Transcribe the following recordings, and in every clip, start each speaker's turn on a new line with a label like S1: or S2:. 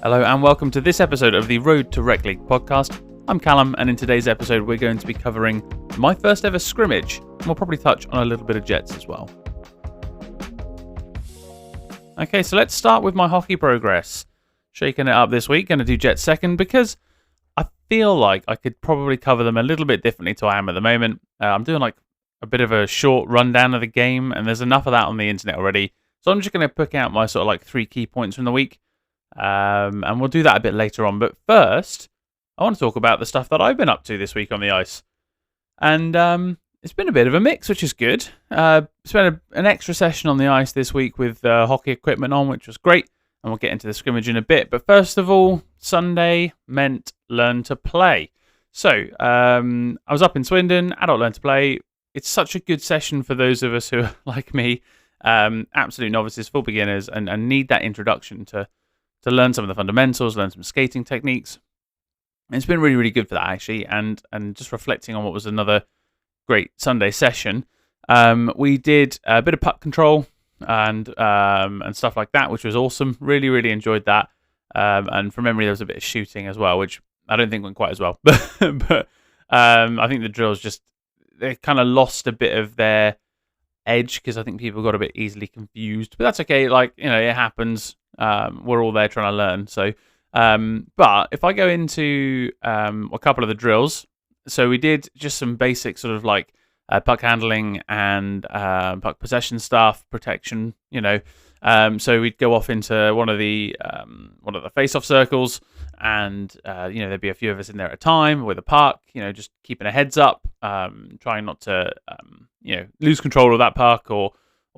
S1: Hello and welcome to this episode of the Road to Rec League podcast. I'm Callum, and in today's episode we're going to be covering my first ever scrimmage, and we'll probably touch on a little bit of Jets as well. Okay, so let's start with my hockey progress. Shaking it up this week, going to do Jets second because I feel like I could probably cover them a little bit differently to I am at the moment. I'm doing like a bit of a short rundown of the game, and there's enough of that on the internet already. So I'm just going to pick out my sort of like 3 key points from the week. And we'll do that a bit later on. But first, I want to talk about the stuff that I've been up to this week on the ice. And it's been a bit of a mix, which is good. Spent an extra session on the ice this week with hockey equipment on, which was great. And we'll get into the scrimmage in a bit. But first of all, Sunday meant learn to play. So I was up in Swindon, adult learn to play. It's such a good session for those of us who are like me, absolute novices, full beginners, and need that introduction to learn some of the fundamentals, learn some skating techniques. And it's been really, really good for that, actually. And just reflecting on what was another great Sunday session, we did a bit of puck control and stuff like that, which was awesome. Really, really enjoyed that. And from memory, there was a bit of shooting as well, which I don't think went quite as well. but I think the drills they kind of lost a bit of their edge because I think people got a bit easily confused. But that's okay. Like, it happens. We're all there trying to learn. So, but if I go into a couple of the drills, so we did just some basic sort of like puck handling and puck possession stuff, protection. So we'd go off into one of the face-off circles, and there'd be a few of us in there at a time with a puck. Just keeping a heads up, trying not to lose control of that puck or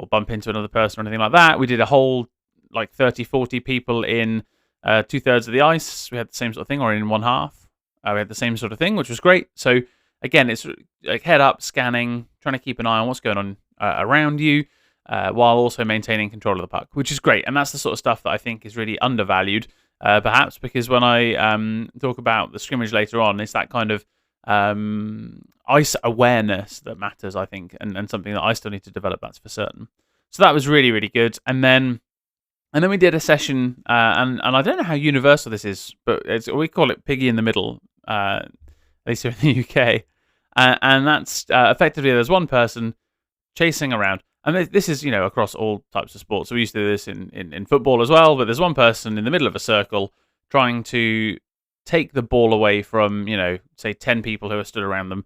S1: bump into another person or anything like that. We did a whole like 30, 40 people in 2/3 of the ice. We had the same sort of thing, or in one half. We had the same sort of thing, which was great. So again, it's like head up, scanning, trying to keep an eye on what's going on around you, while also maintaining control of the puck, which is great. And that's the sort of stuff that I think is really undervalued, perhaps, because when I talk about the scrimmage later on, it's that kind of ice awareness that matters, I think, and something that I still need to develop, that's for certain. So that was really, really good. And then we did a session, and I don't know how universal this is, but we call it piggy in the middle, at least here in the UK. And that's effectively there's one person chasing around. And this is, across all types of sports. So we used to do this in football as well, but there's one person in the middle of a circle trying to take the ball away from, say 10 people who are stood around them,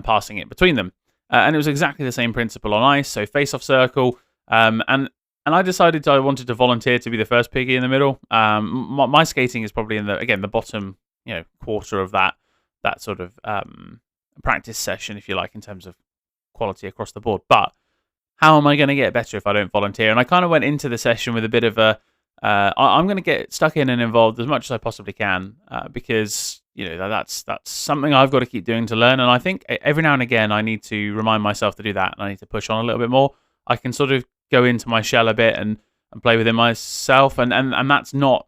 S1: passing it between them. And it was exactly the same principle on ice. So face-off circle, and I decided I wanted to volunteer to be the first piggy in the middle. My skating is probably in the bottom, quarter of that sort of practice session, if you like, in terms of quality across the board. But how am I going to get better if I don't volunteer? And I kind of went into the session with a bit of I'm going to get stuck in and involved as much as I possibly can, because that's something I've got to keep doing to learn. And I think every now and again I need to remind myself to do that, and I need to push on a little bit more. I can sort of go into my shell a bit and play within myself, and that's not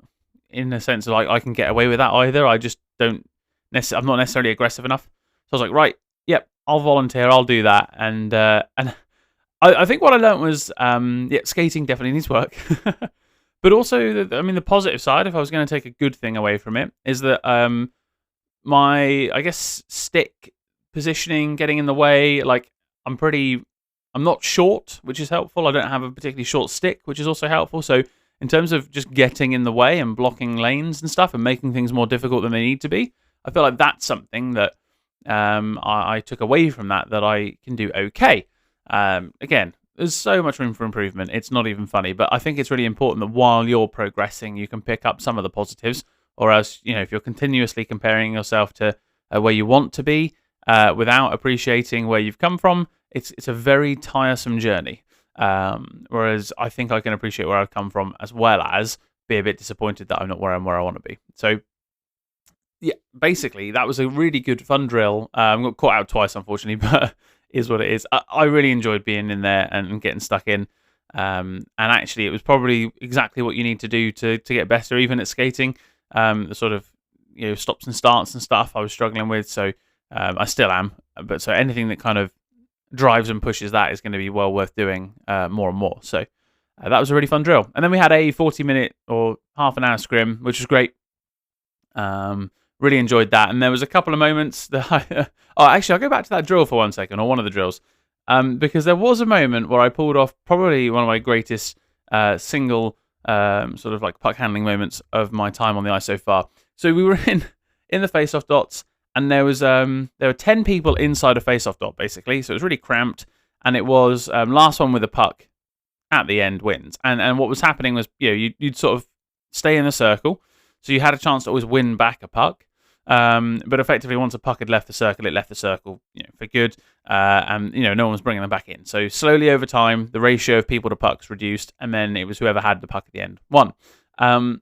S1: in the sense of like I can get away with that either. I just I'm not necessarily aggressive enough. So I was like, right, yep, I'll volunteer, I'll do that. And I think what I learned was skating definitely needs work. But also, the positive side, if I was going to take a good thing away from it, is that my, I guess, stick positioning, getting in the way, like I'm not short, which is helpful. I don't have a particularly short stick, which is also helpful. So in terms of just getting in the way and blocking lanes and stuff and making things more difficult than they need to be, I feel like that's something that I took away from that I can do okay. Again, there's so much room for improvement. It's not even funny, but I think it's really important that while you're progressing, you can pick up some of the positives, or else, if you're continuously comparing yourself to where you want to be without appreciating where you've come from, it's a very tiresome journey. Whereas I think I can appreciate where I've come from, as well as be a bit disappointed that I'm not where I want to be. So yeah, basically that was a really good fun drill. Got caught out twice, unfortunately, but is what it is. I really enjoyed being in there and getting stuck in. And actually, it was probably exactly what you need to do to get better, even at skating. The sort of stops and starts and stuff I was struggling with. So I still am. But so anything that kind of drives and pushes that is going to be well worth doing more and more. So That was a really fun drill. And then we had a 40-minute or half an hour scrim, which was great. Really enjoyed that. And there was a couple of moments that actually, I'll go back to that drill for 1 second, or one of the drills, because there was a moment where I pulled off probably one of my greatest single sort of like puck handling moments of my time on the ice so far. So we were in the face-off dots, and there were 10 people inside a face-off dot, basically. So it was really cramped, and it was last one with a puck at the end wins. And what was happening was, you'd sort of stay in a circle, so you had a chance to always win back a puck. But effectively, once a puck had left the circle, it left the circle, for good, and no one was bringing them back in. So slowly over time, the ratio of people to pucks reduced, and then it was whoever had the puck at the end won. I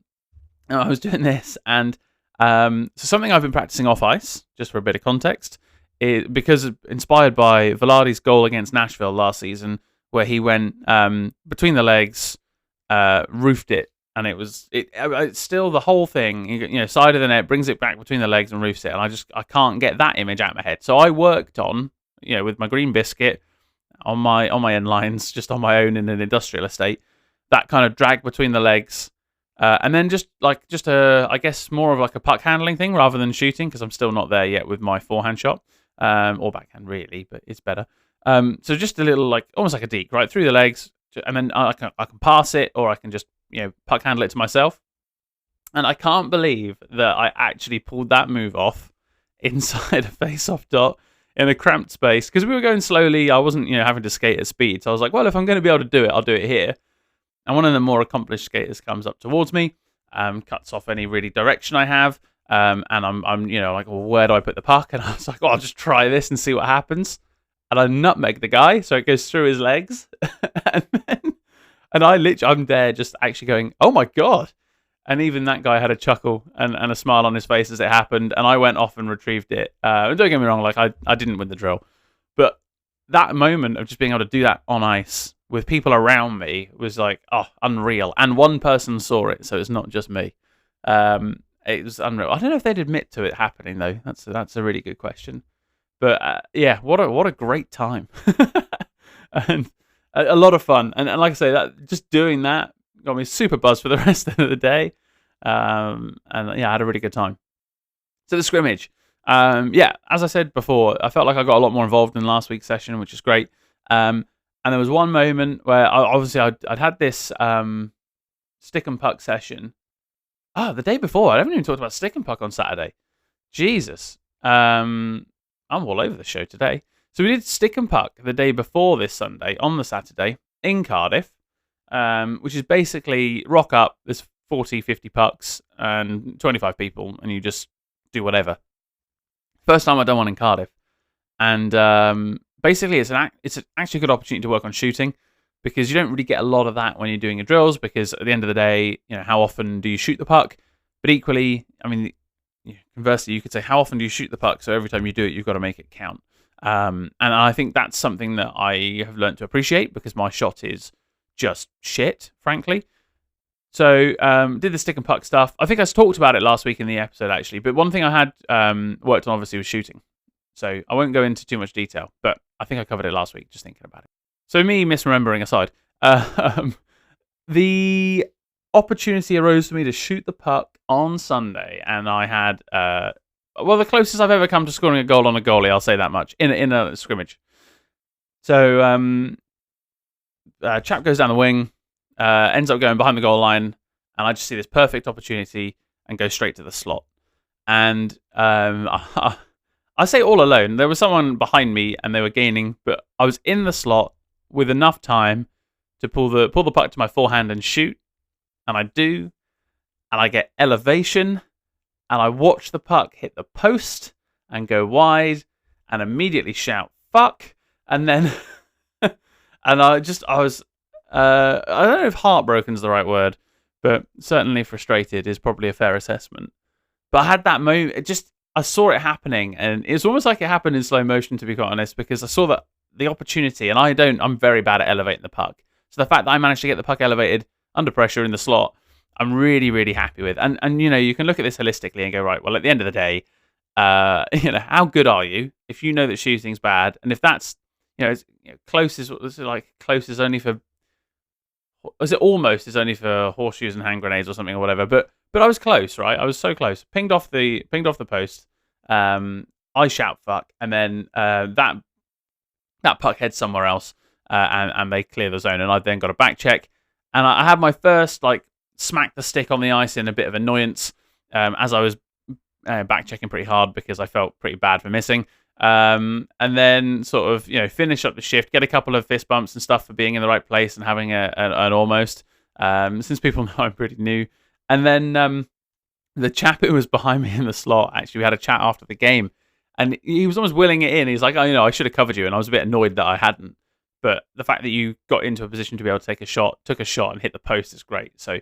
S1: was doing this, and so something I've been practicing off ice, just for a bit of context, because inspired by Velarde's goal against Nashville last season, where he went between the legs, roofed it, and it's still the whole thing, side of the net, brings it back between the legs and roofs it, and I can't get that image out of my head. So I worked on, with my green biscuit on my end lines, just on my own in an industrial estate, that kind of drag between the legs, and then just I guess more of like a puck handling thing rather than shooting, because I'm still not there yet with my forehand shot, or backhand really, but it's better. So just a little, like almost like a deke, right through the legs, and then I can pass it, or I can just puck handle it to myself. And I can't believe that I actually pulled that move off inside a face-off dot in a cramped space, because we were going slowly. I wasn't having to skate at speed, so I was like, well, if I'm going to be able to do it, I'll do it here. And one of the more accomplished skaters comes up towards me, cuts off any really direction I have, and I'm like, well, where do I put the puck? And I was like, I'll just try this and see what happens. And I nutmeg the guy, so it goes through his legs, and I'm there just actually going, oh my god! And even that guy had a chuckle and a smile on his face as it happened, and I went off and retrieved it. Don't get me wrong, like I didn't win the drill, but that moment of just being able to do that on ice with people around me was like, unreal. And one person saw it, so it's not just me. It was unreal. I don't know if they'd admit to it happening though. That's a really good question. But yeah, what a great time, and a lot of fun. And like I say, that just doing that got me super buzzed for the rest of the day. And yeah, I had a really good time. So the scrimmage, yeah, as I said before, I felt like I got a lot more involved in last week's session, which is great. And there was one moment where I'd had this stick and puck session. The day before, I haven't even talked about stick and puck on Saturday. Jesus. I'm all over the show today. So we did stick and puck the day before this Sunday, on the Saturday, in Cardiff, which is basically rock up, there's 40, 50 pucks and 25 people, and you just do whatever. First time I've done one in Cardiff. And basically it's actually a good opportunity to work on shooting, because you don't really get a lot of that when you're doing your drills, because at the end of the day, how often do you shoot the puck? But equally, I mean, conversely, you could say, how often do you shoot the puck? So every time you do it, you've got to make it count. And I think that's something that I have learned to appreciate, because my shot is just shit, frankly. So did the stick and puck stuff. I think I talked about it last week in the episode, actually. But one thing I had worked on, obviously, was shooting. So I won't go into too much detail, but I think I covered it last week, just thinking about it. So me misremembering aside, the opportunity arose for me to shoot the puck on Sunday, and I had the closest I've ever come to scoring a goal on a goalie, I'll say that much, in a scrimmage. So chap goes down the wing, ends up going behind the goal line, and I just see this perfect opportunity and go straight to the slot. And I say all alone. There was someone behind me and they were gaining, but I was in the slot with enough time to pull the puck to my forehand and shoot. And I do, and I get elevation, and I watch the puck hit the post and go wide, and immediately shout "fuck!" And then, and I was, I don't know if heartbroken is the right word, but certainly frustrated is probably a fair assessment. But I had that moment. I saw it happening, and it's almost like it happened in slow motion, to be quite honest, because I saw that the opportunity, and I'm very bad at elevating the puck. So the fact that I managed to get the puck elevated under pressure in the slot, I'm really, really happy with. And you can look at this holistically and go, right, well, at the end of the day, how good are you if you know that shooting's bad? And if that's, close is only for Was it almost? It's only for horseshoes and hand grenades or something or whatever. But I was close, right? I was so close. Pinged off the post. I shout fuck, and then that puck heads somewhere else, and they clear the zone. And I then got a back check, and I had my first like smack the stick on the ice in a bit of annoyance as I was back checking pretty hard because I felt pretty bad for missing. And then sort of finish up the shift, get a couple of fist bumps and stuff for being in the right place and having an almost. Since people know I'm pretty new, and then the chap who was behind me in the slot, actually, we had a chat after the game. And he was almost willing it in. He's like, oh, I should have covered you. And I was a bit annoyed that I hadn't. But the fact that you got into a position to be able to took a shot and hit the post is great. So,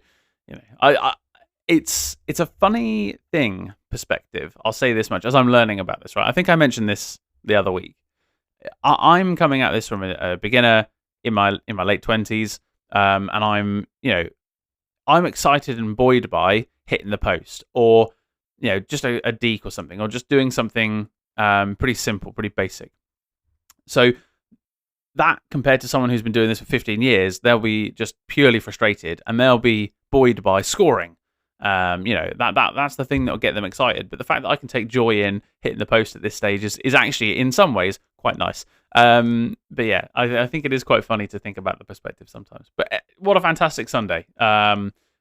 S1: it's a funny thing, perspective. I'll say this much as I'm learning about this, right? I think I mentioned this the other week. I'm coming at this from a beginner in my late 20s. And I'm excited and buoyed by hitting the post or, just a deke or something, or just doing something pretty simple, pretty basic. So that compared to someone who's been doing this for 15 years, they'll be just purely frustrated and they'll be buoyed by scoring. That's the thing that'll get them excited. But the fact that I can take joy in hitting the post at this stage is actually in some ways quite nice. But yeah, I think it is quite funny to think about the perspective sometimes. But what a fantastic Sunday.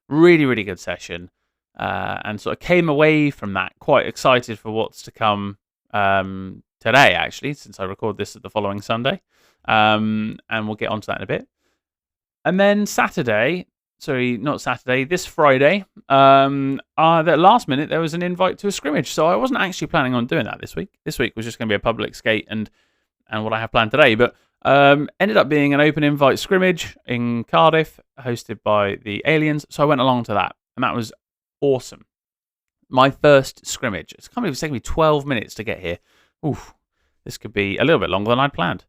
S1: Really, really good session. And sort of came away from that quite excited for what's to come today, actually, since I record this at the following Sunday. And we'll get onto that in a bit. And then this Friday, the last minute, there was an invite to a scrimmage. So I wasn't actually planning on doing that this week. This week was just going to be a public skate and what I have planned today. But ended up being an open invite scrimmage in Cardiff, hosted by the Aliens. So I went along to that. And that was awesome. My first scrimmage. It's kind of taken me 12 minutes to get here. Oof, this could be a little bit longer than I'd planned.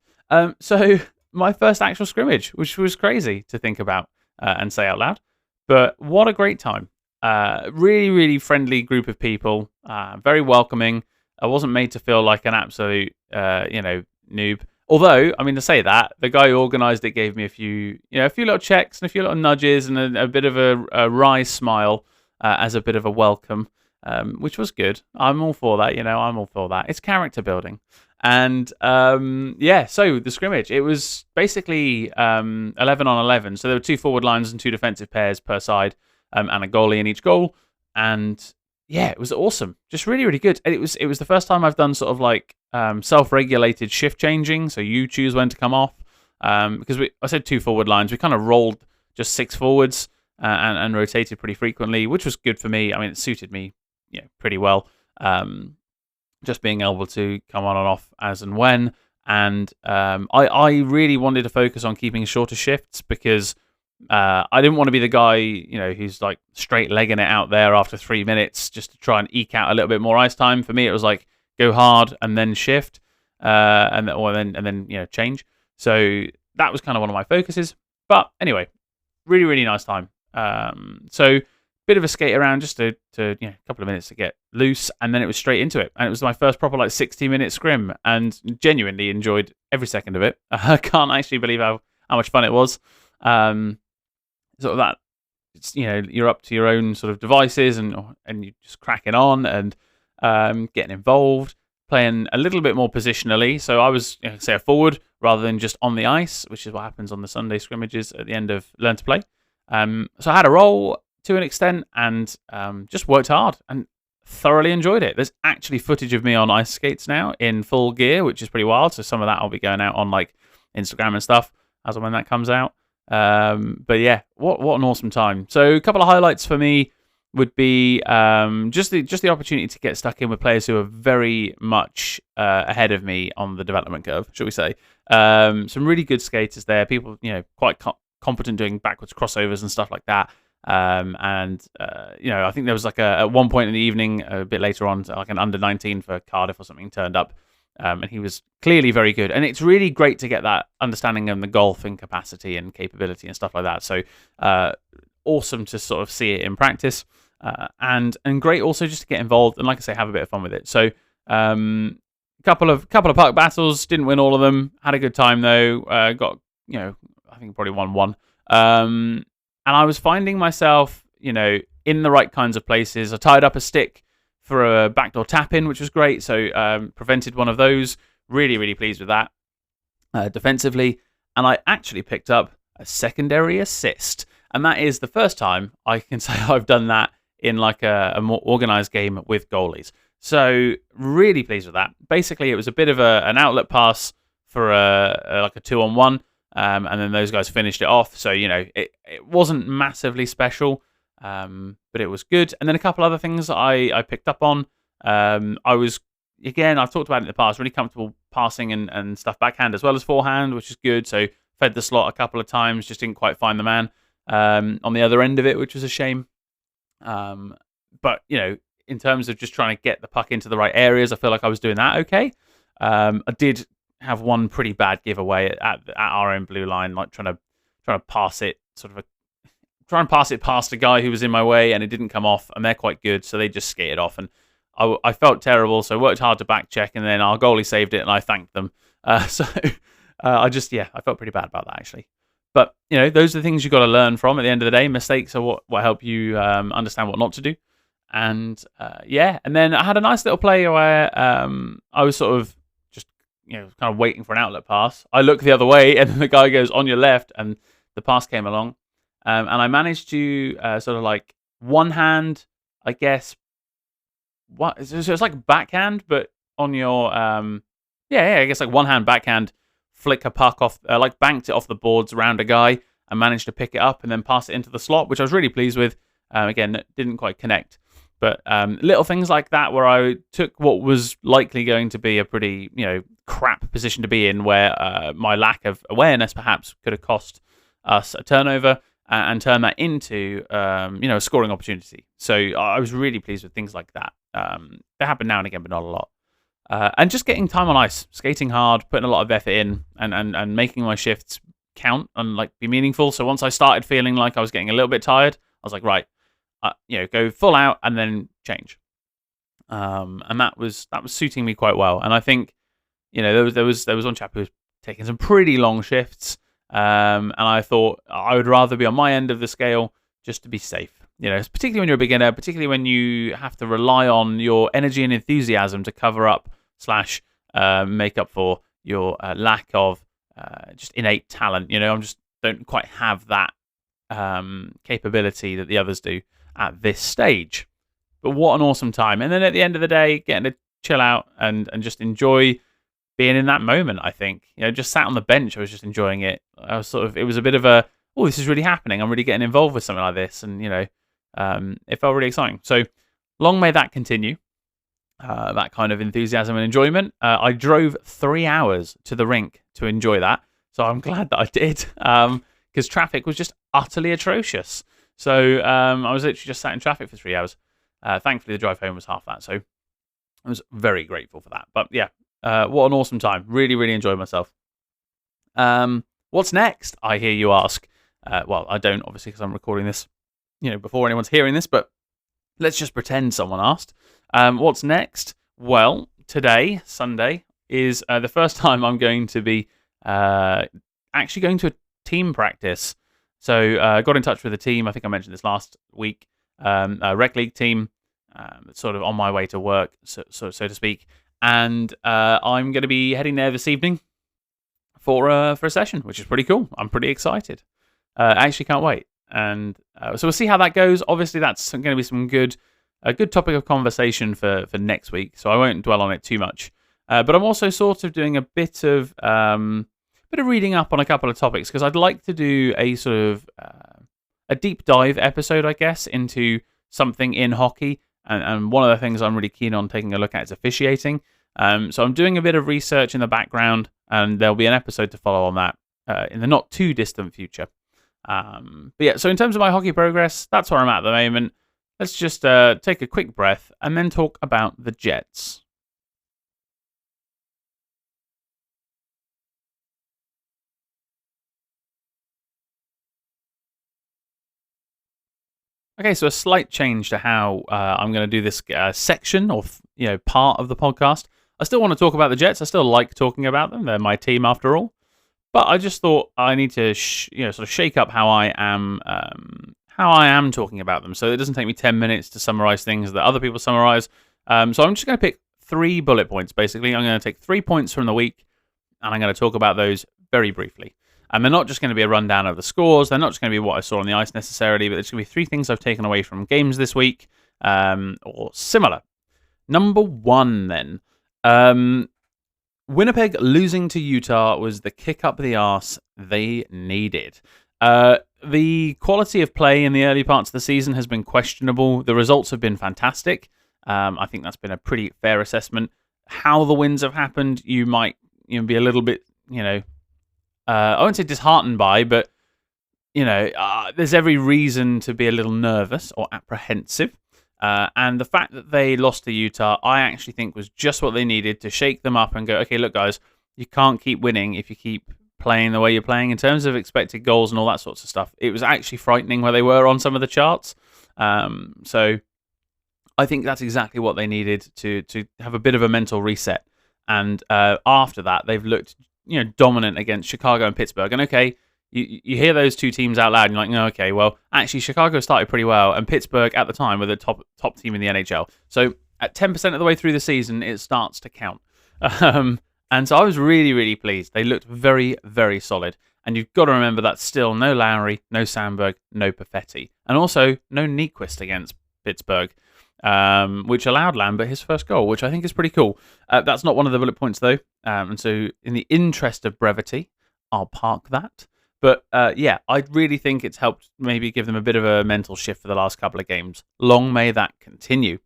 S1: So my first actual scrimmage, which was crazy to think about and say out loud. But what a great time. Really, really friendly group of people. Very welcoming. I wasn't made to feel like an absolute, noob. Although, I mean, to say that, the guy who organised it gave me a few little checks and a few little nudges and a bit of a wry smile as a bit of a welcome, which was good. I'm all for that, I'm all for that. It's character building. And so the scrimmage, it was basically 11 on 11. So there were 2 forward lines and 2 defensive pairs per side and a goalie in each goal. And yeah, it was awesome. Just really, really good. And it was the first time I've done sort of like self-regulated shift changing. So you choose when to come off. Because I said 2 forward lines. We kind of rolled just 6 forwards and rotated pretty frequently, which was good for me. I mean, it suited me pretty well. Just being able to come on and off as and when. And I really wanted to focus on keeping shorter shifts because I didn't want to be the guy, who's like straight legging it out there after 3 minutes just to try and eke out a little bit more ice time. For me, it was like go hard and then shift, and then change. So that was kind of one of my focuses. But anyway, really, really nice time. So bit of a skate around just to a couple of minutes to get loose, and then it was straight into it. And it was my first proper 60-minute scrim, and genuinely enjoyed every second of it. I can't actually believe how much fun it was. Sort of that, you're up to your own sort of devices, and you're just cracking on and getting involved, playing a little bit more positionally. So I was say a forward rather than just on the ice, which is what happens on the Sunday scrimmages at the end of Learn to Play. So I had a role to an extent and just worked hard and thoroughly enjoyed it. There's actually footage of me on ice skates now in full gear, which is pretty wild. So some of that I'll be going out on Instagram and stuff as and when that comes out. But yeah, what an awesome time. So a couple of highlights for me would be just the opportunity to get stuck in with players who are very much ahead of me on the development curve, shall we say. Some really good skaters there. People, quite competent doing backwards crossovers and stuff like that. I think there was at one point in the evening, a bit later on, an under 19 for Cardiff or something turned up, and he was clearly very good. And it's really great to get that understanding of the golfing capacity and capability and stuff like that. So awesome to sort of see it in practice, and great also just to get involved and, like I say, have a bit of fun with it. So couple of puck battles, didn't win all of them, had a good time though. Got I think probably won one. And I was finding myself, in the right kinds of places. I tied up a stick for a backdoor tap in, which was great. So prevented one of those. Really, really pleased with that defensively. And I actually picked up a secondary assist. And that is the first time I can say I've done that in like a more organized game with goalies. So really pleased with that. Basically, it was a bit of an outlet pass for like a 2-on-1. And then those guys finished it off. So, it wasn't massively special, but it was good. And then a couple other things I picked up on. I've talked about it in the past, really comfortable passing and stuff backhand as well as forehand, which is good. So fed the slot a couple of times, just didn't quite find the man on the other end of it, which was a shame. But, in terms of just trying to get the puck into the right areas, I feel like I was doing that okay. I did have one pretty bad giveaway at our own blue line, like trying to pass it, try and pass it past a guy who was in my way, and it didn't come off, and they're quite good, so they just skated off, and I felt terrible, so I worked hard to back check, and then our goalie saved it, and I thanked them. I felt pretty bad about that, actually. But, those are the things you've got to learn from at the end of the day. Mistakes are what help you understand what not to do. And, and then I had a nice little play where I was sort of just, kind of waiting for an outlet pass. I look the other way, and then the guy goes on your left, and the pass came along. And I managed to sort of like one hand, I guess. So it's like backhand, but on your I guess like one hand backhand, flick a puck off, like banked it off the boards around a guy, and managed to pick it up and then pass it into the slot, which I was really pleased with. Again, didn't quite connect, but little things like that where I took what was likely going to be a pretty crap position to be in, where my lack of awareness perhaps could have cost us a turnover, and turn that into a scoring opportunity. So I was really pleased with things like that. They happen now and again, but not a lot. And just getting time on ice, skating hard, putting a lot of effort in, and making my shifts count and like be meaningful. So once I started feeling like I was getting a little bit tired, I was like, right, go full out and then change. And that was suiting me quite well. And I think there was one chap who was taking some pretty long shifts. And I thought I would rather be on my end of the scale just to be safe. Particularly when you're a beginner, particularly when you have to rely on your energy and enthusiasm to cover up / make up for your lack of just innate talent. I just don't quite have that capability that the others do at this stage. But what an awesome time. And then at the end of the day, getting to chill out and just enjoy being in that moment, I think. Just sat on the bench, I was just enjoying it. It was a bit of a, oh, this is really happening. I'm really getting involved with something like this. And, it felt really exciting. So long may that continue, that kind of enthusiasm and enjoyment. I drove 3 hours to the rink to enjoy that. So I'm glad that I did, because traffic was just utterly atrocious. So I was literally just sat in traffic for 3 hours. Thankfully, the drive home was half that. So I was very grateful for that. But yeah, what an awesome time. Really, really enjoyed myself. What's next, I hear you ask? Well, I don't, obviously, because I'm recording this before anyone's hearing this, but let's just pretend someone asked. What's next? Well, today, Sunday, is the first time I'm going to be actually going to a team practice. So I got in touch with the team. I think I mentioned this last week. A rec league team, sort of on my way to work, so to speak. And I'm going to be heading there this evening for a session, which is pretty cool. I'm pretty excited. I actually can't wait. And so we'll see how that goes. Obviously, that's going to be a good topic of conversation for next week. So I won't dwell on it too much. But I'm also sort of doing a bit of reading up on a couple of topics, because I'd like to do a sort of a deep dive episode, I guess, into something in hockey. And one of the things I'm really keen on taking a look at is officiating. So I'm doing a bit of research in the background, and there'll be an episode to follow on that in the not too distant future. But yeah, so in terms of my hockey progress, that's where I'm at the moment. Let's just take a quick breath and then talk about the Jets. Okay, so a slight change to how I'm going to do this section or part of the podcast. I still want to talk about the Jets. I still like talking about them. They're my team after all. But I just thought I need to, sort of shake up how I am talking about them, so it doesn't take me 10 minutes to summarize things that other people summarize. So I'm just going to pick 3 bullet points. Basically, I'm going to take 3 points from the week, and I'm going to talk about those very briefly. And they're not just going to be a rundown of the scores. They're not just going to be what I saw on the ice necessarily, but it's going to be 3 things I've taken away from games this week, or similar. Number 1, then. Winnipeg losing to Utah was the kick up the arse they needed. The quality of play in the early parts of the season has been questionable. The results have been fantastic. I think that's been a pretty fair assessment. How the wins have happened, you might be a little bit, I won't say disheartened by, but, there's every reason to be a little nervous or apprehensive. And the fact that they lost to Utah, I actually think was just what they needed to shake them up and go, okay, look, guys, you can't keep winning if you keep playing the way you're playing in terms of expected goals and all that sorts of stuff. It was actually frightening where they were on some of the charts. So I think that's exactly what they needed to have a bit of a mental reset. And after that, they've looked dominant against Chicago and Pittsburgh. And okay, you hear those 2 teams out loud, and you're like, no, okay, well, actually, Chicago started pretty well, and Pittsburgh at the time were the top team in the NHL. So at 10% of the way through the season, it starts to count. And so I was really, really pleased. They looked very, very solid. And you've got to remember that still no Lowry, no Sandberg, no Perfetti. And also no Nyquist against Pittsburgh, which allowed Lambert his first goal, which I think is pretty cool. That's not one of the bullet points, though. And so in the interest of brevity, I'll park that. But I really think it's helped maybe give them a bit of a mental shift for the last couple of games. Long may that continue.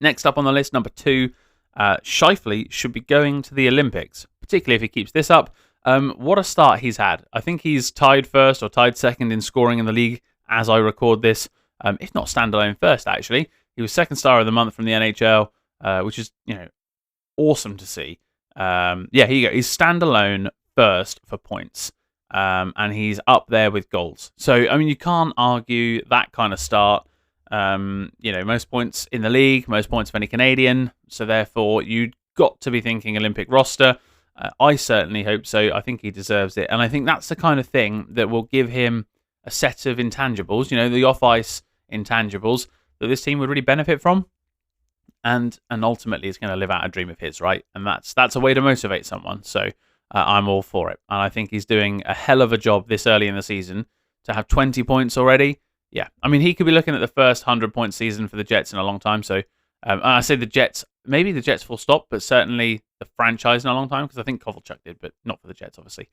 S1: Next up on the list, number 2, Scheifele should be going to the Olympics, particularly if he keeps this up. What a start he's had. I think he's tied first or tied second in scoring in the league as I record this, if not standalone first, actually. He was second star of the month from the NHL, which is awesome to see. Here you go. He's standalone first for points. And he's up there with goals. So, I mean, you can't argue that kind of start. Most points in the league, most points of any Canadian. So, therefore, you've got to be thinking Olympic roster. I certainly hope so. I think he deserves it. And I think that's the kind of thing that will give him a set of intangibles, the off-ice intangibles that this team would really benefit from. And ultimately, it's going to live out a dream of his, right? And that's a way to motivate someone. So, I'm all for it. And I think he's doing a hell of a job this early in the season to have 20 points already. Yeah, I mean, he could be looking at the first 100-point season for the Jets in a long time. So I say the Jets, maybe the Jets full stop, but certainly the franchise in a long time, because I think Kovalchuk did, but not for the Jets, obviously.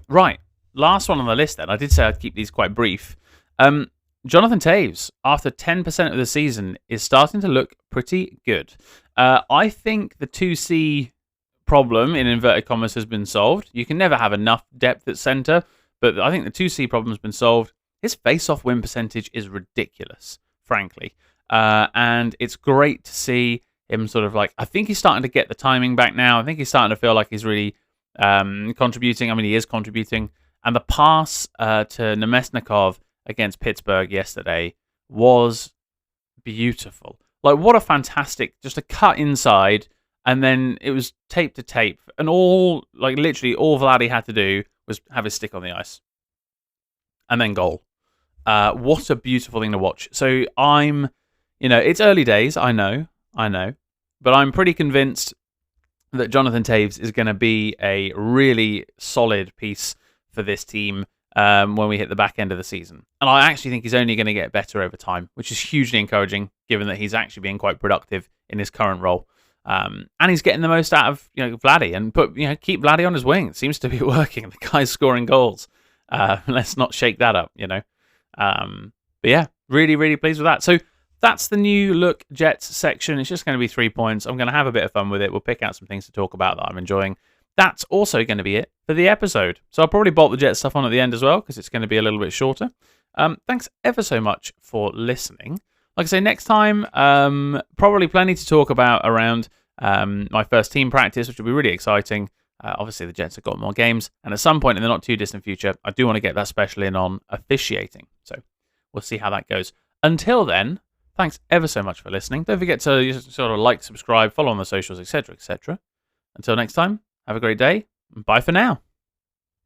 S1: Right, last one on the list then. I did say I'd keep these quite brief. Jonathan Toews, after 10% of the season, is starting to look pretty good. I think the 2C problem, in inverted commas, has been solved. You can never have enough depth at centre, but I think the 2C problem has been solved. His face-off win percentage is ridiculous, frankly. And it's great to see him sort of I think he's starting to get the timing back now. I think he's starting to feel like he's really contributing. I mean, he is contributing. And the pass to Nemesnikov against Pittsburgh yesterday was beautiful. What a fantastic, just a cut inside, and then it was tape to tape. And literally all Vladdy had to do was have his stick on the ice. And then goal. What a beautiful thing to watch. So it's early days, I know. But I'm pretty convinced that Jonathan Toews is going to be a really solid piece for this team when we hit the back end of the season. And I actually think he's only going to get better over time, which is hugely encouraging, given that he's actually being quite productive in his current role. And he's getting the most out of Vladdy, and keep Vladdy on his wing. It seems to be working. The guy's scoring goals. Let's not shake that up, But yeah, really, really pleased with that. So that's the new look Jets section. It's just going to be 3 points. I'm going to have a bit of fun with it. We'll pick out some things to talk about that I'm enjoying. That's also going to be it for the episode. So I'll probably bolt the Jets stuff on at the end as well, because it's going to be a little bit shorter. Thanks ever so much for listening. Like I say, next time, probably plenty to talk about around my first team practice, which will be really exciting. Obviously, the Jets have got more games, and at some point in the not too distant future, I do want to get that special in on officiating. So we'll see how that goes. Until then, thanks ever so much for listening. Don't forget to sort of like, subscribe, follow on the socials, etc., etc. Until next time, have a great day, and bye for now.